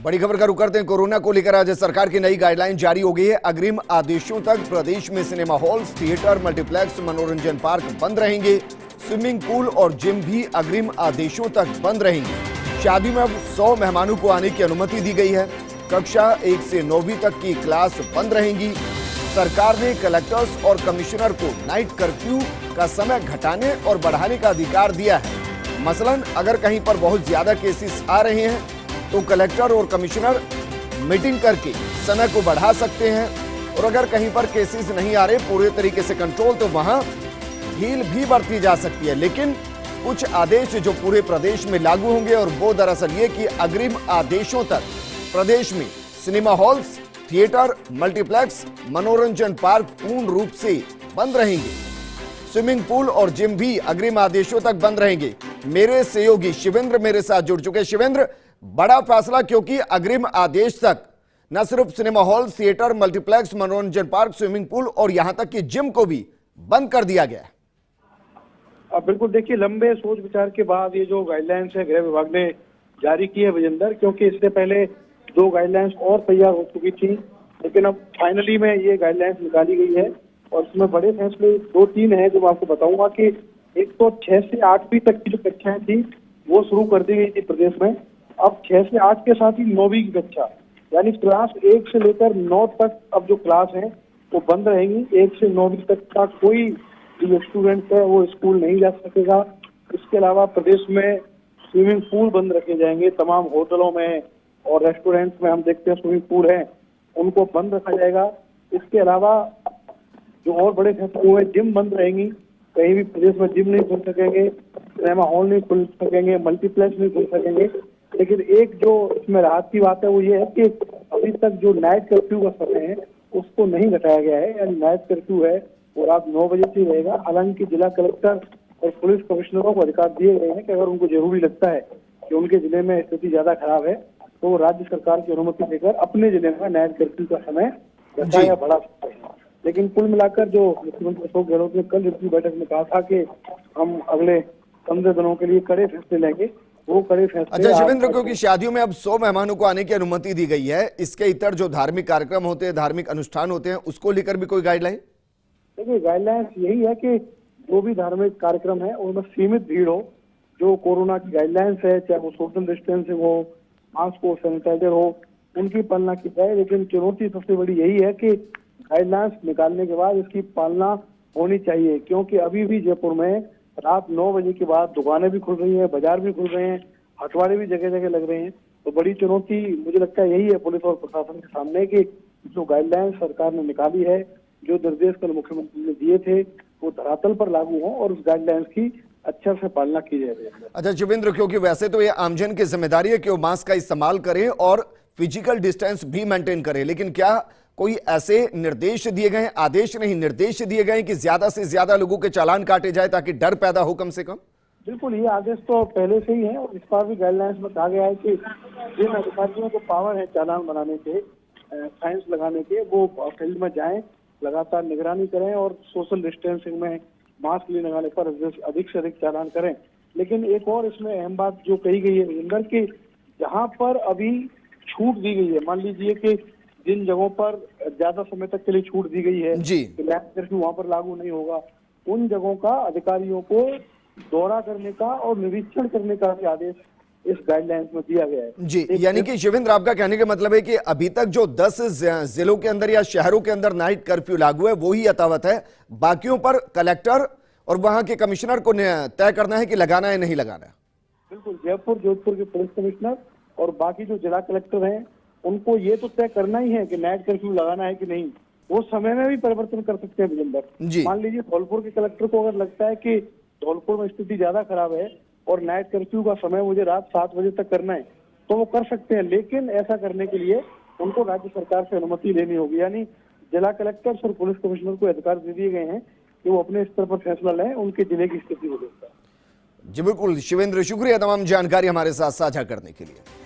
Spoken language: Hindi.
बड़ी खबर का रुख करते हैं। कोरोना को लेकर राज्य सरकार की नई गाइडलाइन जारी हो गई है। अग्रिम आदेशों तक प्रदेश में सिनेमा हॉल्स, थिएटर, मल्टीप्लेक्स, मनोरंजन पार्क बंद रहेंगे। स्विमिंग पूल और जिम भी अग्रिम आदेशों तक बंद रहेंगे। शादी में अब 100 मेहमानों को आने की अनुमति दी गई है। कक्षा 1 से 9वीं तक की क्लास बंद रहेंगी। सरकार ने कलेक्टर्स और कमिश्नर को नाइट कर्फ्यू का समय घटाने और बढ़ाने का अधिकार दिया है। मसलन अगर कहीं पर बहुत ज्यादा केसेस आ रहे हैं तो कलेक्टर और कमिश्नर मीटिंग करके समय को बढ़ा सकते हैं, और अगर कहीं पर केसेस नहीं आ रहे पूरे तरीके से कंट्रोल, तो वहां ढील भी बरती जा सकती है। लेकिन कुछ आदेश जो पूरे प्रदेश में लागू होंगे, और वो दरअसल ये कि अग्रिम आदेशों तक प्रदेश में सिनेमा हॉल्स, थिएटर, मल्टीप्लेक्स, मनोरंजन पार्क पूर्ण रूप से बंद रहेंगे। स्विमिंग पूल और जिम भी अग्रिम आदेशों तक बंद रहेंगे। मेरे सहयोगी शिवेंद्र मेरे साथ जुड़ चुके। शिवेंद्र, बड़ा फैसला, क्योंकि अग्रिम आदेश तक न सिर्फ सिनेमा हॉल, थिएटर, मल्टीप्लेक्स, मनोरंजन पार्क, स्विमिंग पूल और यहां तक कि जिम को भी बंद कर दिया गया है। बिल्कुल, देखिए, लंबे सोच विचार के बाद ये जो गाइडलाइंस है गृह विभाग ने जारी की है विजेंदर, क्योंकि इससे पहले 2 गाइडलाइंस और तैयार हो चुकी थी, लेकिन अब फाइनली में ये गाइडलाइंस निकाली गई है। और इसमें बड़े फैसले 2-3 हैं जो मैं आपको बताऊंगा कि एक तो 6 से 8वीं तक की जो कक्षाएं थी वो शुरू कर दी गई थी प्रदेश में। अब 6 से 8 के साथ ही 9वीं की कक्षा, यानी क्लास 1 से लेकर 9 तक अब जो क्लास है वो बंद रहेंगी। 1 से 9वीं तक का कोई जो स्टूडेंट है वो स्कूल नहीं जा सकेगा। इसके अलावा प्रदेश में स्विमिंग पूल बंद रखे जाएंगे। तमाम होटलों में और रेस्टोरेंट्स में हम देखते हैं स्विमिंग पूल है, उनको बंद रखा जाएगा। इसके अलावा जो और बड़े फैसले हुए, जिम बंद रहेंगी। कहीं भी प्रदेश में जिम नहीं खुल सकेंगे, सिनेमा हॉल नहीं खुल सकेंगे, मल्टीप्लेक्स नहीं खुल सकेंगे। लेकिन एक जो इसमें राहत की बात है वो ये है कि अभी तक जो नाइट कर्फ्यू का समय है उसको नहीं घटाया गया है, यानी नाइट कर्फ्यू है वो रात 9 बजे से रहेगा। हालांकि जिला कलेक्टर और पुलिस कमिश्नरों को अधिकार दिए गए हैं कि अगर उनको जरूरी लगता है कि उनके जिले में स्थिति ज्यादा खराब है तो वो राज्य सरकार की अनुमति लेकर अपने जिले में नाइट कर्फ्यू का समय घटा या बढ़ा सकते हैं। लेकिन कुल मिलाकर जो मुख्यमंत्री अशोक गहलोत ने कल अपनी बैठक में कहा था कि हम अगले 15 दिनों के लिए कड़े फैसले लेंगे, वो कड़े फैसले। अच्छा शिवेंद्र, क्योंकि शादियों में अब 100 मेहमानों को आने की अनुमति दी गई है, इसके इतर जो धार्मिक कार्यक्रम होते हैं, धार्मिक अनुष्ठान होते हैं, उसको लेकर भी कोई गाइडलाइन? देखिए, गाइडलाइंस यही है कि जो भी धार्मिक कार्यक्रम है उनमें सीमित भीड़ हो। जो कोरोना की गाइडलाइंस है, चाहे वो सोशल डिस्टेंसिंग हो, मास्क हो, सैनिटाइजर हो, उनकी पालना की जाए। लेकिन चुनौती सबसे बड़ी यही है कि गाइडलाइंस निकालने के बाद इसकी पालना होनी चाहिए, क्योंकि अभी भी जयपुर में रात 9 बजे के बाद दुकानें भी खुल रही हैं, बाजार भी खुल रहे हैं, हटवाड़े भी जगह जगह लग रहे हैं। तो बड़ी चुनौती मुझे लगता है यही है पुलिस और प्रशासन के सामने कि जो गाइडलाइंस सरकार ने निकाली है, जो निर्देश कल मुख्यमंत्री ने दिए थे, वो धरातल पर लागू हो और उस गाइडलाइंस की अच्छा से पालना की जाए। अच्छा शिवेंद्र, क्योंकि वैसे तो ये आमजन की जिम्मेदारी है कि वो मास्क का इस्तेमाल करें और फिजिकल डिस्टेंस भी मेंटेन करें, लेकिन क्या कोई ऐसे निर्देश दिए गए, आदेश नहीं निर्देश दिए गए कि ज्यादा से ज्यादा लोगों के चालान काटे जाए ताकि डर पैदा हो कम से कम? बिल्कुल, ये आदेश तो पहले से ही है और इस बार भी गाइडलाइंस में कहा गया है कि जिन अधिकारियों को पावर है चालान बनाने के, फाइन्स लगाने के, वो फील्ड में जाएं, लगातार निगरानी करें और सोशल डिस्टेंसिंग में मास्क नहीं लगाने पर अधिक से अधिक चालान करें। लेकिन एक और इसमें अहम बात जो कही गई है विजेंदर, कि जहाँ पर अभी छूट दी गई है, मान लीजिए कि जिन जगहों पर ज्यादा समय तक के लिए छूट दी गई है कि नाइट कर्फ्यू वहां पर लागू नहीं होगा, उन जगहों का अधिकारियों को दौरा करने का और निरीक्षण करने का भी आदेश इस गाइडलाइंस में दिया गया है। जी, यानी कि शिवेंद्र, आपका कहने का मतलब है कि अभी तक जो 10 जिलों के अंदर या शहरों के अंदर नाइट कर्फ्यू लागू है वो ही यथावत है, बाकियों पर कलेक्टर और वहां के कमिश्नर को तय करना है कि लगाना है नहीं लगाना है। बिल्कुल, जयपुर, जोधपुर के पुलिस कमिश्नर और बाकी जो जिला कलेक्टर हैं उनको ये तो तय करना ही है कि नाइट कर्फ्यू लगाना है कि नहीं। वो समय में भी परिवर्तन कर सकते हैं विजेंदर। मान लीजिए धौलपुर के कलेक्टर को अगर लगता है कि धौलपुर में स्थिति ज्यादा खराब है और नाइट कर्फ्यू का समय मुझे रात 7 बजे तक करना है तो वो कर सकते हैं, लेकिन ऐसा करने के लिए उनको राज्य सरकार से अनुमति लेनी होगी। यानी जिला कलेक्टर और पुलिस कमिश्नर को अधिकार दे दिए गए हैं कि वो अपने स्तर पर फैसला लें उनके जिले की स्थिति को देखकर। जी बिल्कुल शिवेंद्र, शुक्रिया तमाम जानकारी हमारे साथ साझा करने के लिए।